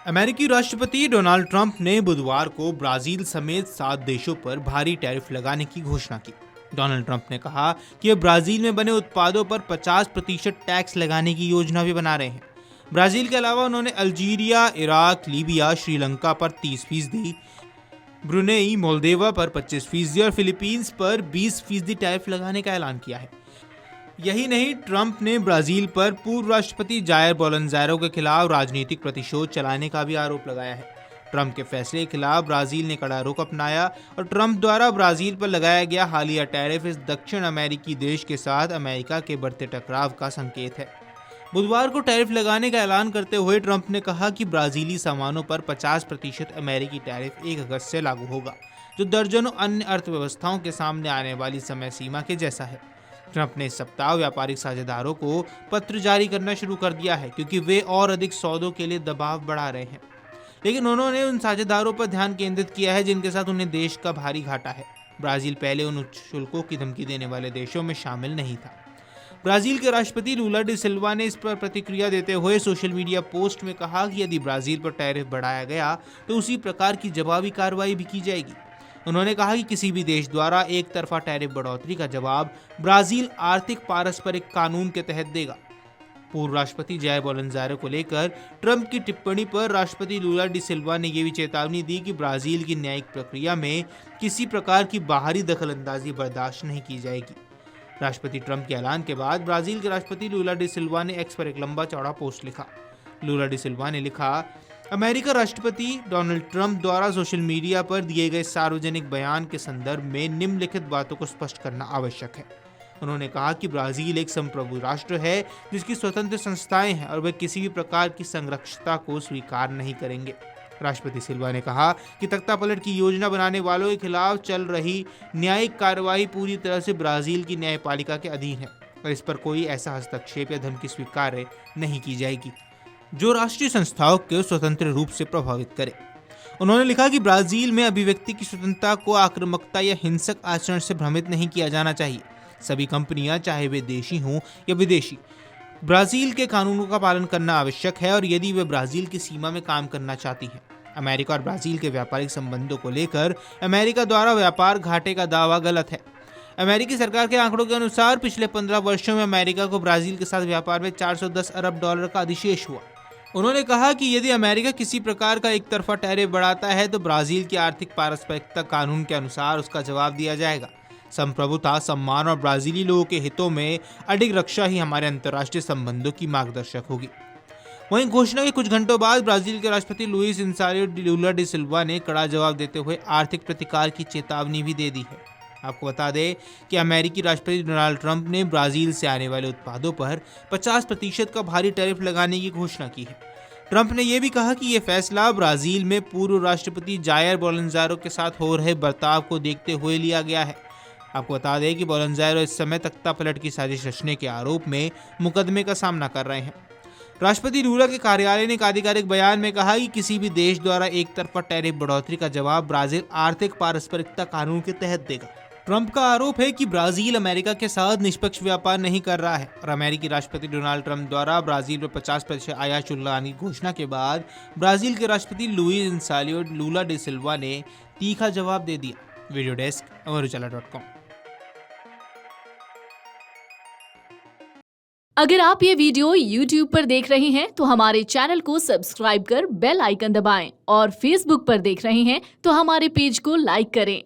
अमेरिकी राष्ट्रपति Donald Trump ने बुधवार को ब्राजील समेत 7 देशों पर भारी टैरिफ लगाने की घोषणा की। डोनाल्ड ट्रंप ने कहा कि वे ब्राजील में बने उत्पादों पर 50% टैक्स लगाने की योजना भी बना रहे हैं। ब्राजील के अलावा उन्होंने अल्जीरिया, इराक, लीबिया, श्रीलंका पर 30%, ब्रुनेई, मोल्दोवा पर 25% और फिलीपींस पर 20% टैरिफ लगाने का ऐलान किया है। यही नहीं, ट्रंप ने ब्राजील पर पूर्व राष्ट्रपति जायर बोल्सोनारो के खिलाफ राजनीतिक प्रतिशोध चलाने का भी आरोप लगाया है। ट्रंप के फैसले के खिलाफ ब्राजील ने कड़ा रुख अपनाया और ट्रंप द्वारा ब्राजील पर लगाया गया हालिया टैरिफ इस दक्षिण अमेरिकी देश के साथ अमेरिका के बढ़ते टकराव का संकेत है। बुधवार को टैरिफ लगाने का ऐलान करते हुए ट्रंप ने कहा कि ब्राजीली सामानों पर 50% अमेरिकी टैरिफ 1 अगस्त से लागू होगा, जो दर्जनों अन्य अर्थव्यवस्थाओं के सामने आने वाली समय सीमा के जैसा है। ट्रंप ने इस सप्ताह व्यापारिक साझेदारों को पत्र जारी करना शुरू कर दिया है, क्योंकि वे और अधिक सौदों के लिए दबाव बढ़ा रहे हैं। लेकिन उन्होंने उन साझेदारों पर ध्यान केंद्रित किया है जिनके साथ उन्हें देश का भारी घाटा है। ब्राजील पहले उन उच्च शुल्कों की धमकी देने वाले देशों में शामिल नहीं था। ब्राजील के राष्ट्रपति लूला डी सिल्वा ने इस पर प्रतिक्रिया देते हुए सोशल मीडिया पोस्ट में कहा कि यदि ब्राजील पर टैरिफ बढ़ाया गया तो उसी प्रकार की जवाबी कार्रवाई भी की जाएगी। उन्होंने कहा कि किसी भी देश द्वारा एक तरफा टैरिफ बढ़ोतरी का जवाब ब्राजील आर्थिक पारस्परिक कानून के तहत देगा। पूर्व राष्ट्रपति जायर बोल्सोनारो को लेकर ट्रंप की टिप्पणी पर राष्ट्रपति लूला डी सिल्वा ने यह भी चेतावनी दी कि ब्राजील की न्यायिक प्रक्रिया में किसी प्रकार की बाहरी दखलंदाजी बर्दाश्त नहीं की जाएगी। राष्ट्रपति ट्रंप के ऐलान के बाद ब्राजील के राष्ट्रपति लूला डी सिल्वा ने एक्स पर एक लंबा चौड़ा पोस्ट लिखा। लूला डी सिल्वा ने लिखा, अमेरिका राष्ट्रपति डोनाल्ड ट्रंप द्वारा सोशल मीडिया पर दिए गए सार्वजनिक बयान के संदर्भ में निम्नलिखित बातों को स्पष्ट करना आवश्यक है। उन्होंने कहा कि ब्राजील एक संप्रभु राष्ट्र है जिसकी स्वतंत्र संस्थाएं हैं और वे किसी भी प्रकार की संरक्षितता को स्वीकार नहीं करेंगे। राष्ट्रपति सिल्वा ने कहा कि तख्तापलट की योजना बनाने वालों के खिलाफ चल रही न्यायिक कार्रवाई पूरी तरह से ब्राजील की न्यायपालिका के अधीन है और इस पर कोई ऐसा हस्तक्षेप या धमकी स्वीकार्य नहीं की जाएगी जो राष्ट्रीय संस्थाओं को स्वतंत्र रूप से प्रभावित करे। उन्होंने लिखा कि ब्राजील में अभिव्यक्ति की स्वतंत्रता को आक्रामकता या हिंसक आचरण से भ्रमित नहीं किया जाना चाहिए। सभी कंपनियां, चाहे वे देशी हों या विदेशी, ब्राजील के कानूनों का पालन करना आवश्यक है और यदि वे ब्राजील की सीमा में काम करना चाहती हैं। अमेरिका और ब्राजील के व्यापारिक संबंधों को लेकर अमेरिका द्वारा व्यापार घाटे का दावा गलत है। अमेरिकी सरकार के आंकड़ों के अनुसार पिछले 15 वर्षों में अमेरिका को ब्राजील के साथ व्यापार में $410 अरब का अधिशेष हुआ। उन्होंने कहा कि यदि अमेरिका किसी प्रकार का एक तरफा टैरिफ बढ़ाता है तो ब्राजील की आर्थिक पारस्परिकता कानून के अनुसार उसका जवाब दिया जाएगा। संप्रभुता, सम्मान और ब्राजीली लोगों के हितों में अडिग रक्षा ही हमारे अंतर्राष्ट्रीय संबंधों की मार्गदर्शक होगी। वहीं घोषणा के कुछ घंटों बाद ब्राजील के राष्ट्रपति लुइस इनासियो लूला डी सिल्वा ने कड़ा जवाब देते हुए आर्थिक प्रतिकार की चेतावनी भी दे दी है। आपको बता दें कि अमेरिकी राष्ट्रपति डोनाल्ड ट्रंप ने ब्राजील से आने वाले उत्पादों पर 50% का भारी टैरिफ लगाने की घोषणा की है। ट्रंप ने यह भी कहा कि यह फैसला ब्राजील में पूर्व राष्ट्रपति जायर बोल्सोनारो के साथ हो रहे बर्ताव को देखते हुए लिया गया है। आपको बता दें कि बोल्सोनारो इस समय तख्तापलट की साजिश रचने के आरोप में मुकदमे का सामना कर रहे हैं। राष्ट्रपति लूला के कार्यालय ने एक आधिकारिक बयान में कहा कि किसी भी देश द्वारा एक तरफा टैरिफ बढ़ोतरी का जवाब ब्राजील आर्थिक पारस्परिकता कानून के तहत देगा। ट्रंप का आरोप है कि ब्राजील अमेरिका के साथ निष्पक्ष व्यापार नहीं कर रहा है और अमेरिकी राष्ट्रपति डोनाल्ड ट्रंप द्वारा ब्राजील पर 50% आयात शुल्क लगाने की घोषणा के बाद ब्राजील के राष्ट्रपति लुइस इनासियो लूला डी सिल्वा ने तीखा जवाब दे दिया। Video desk, amarujala.com। अगर आप ये वीडियो YouTube पर देख रहे हैं तो हमारे चैनल को सब्सक्राइब कर बेल आइकन दबाएं और Facebook पर देख रहे हैं तो हमारे पेज को लाइक करें।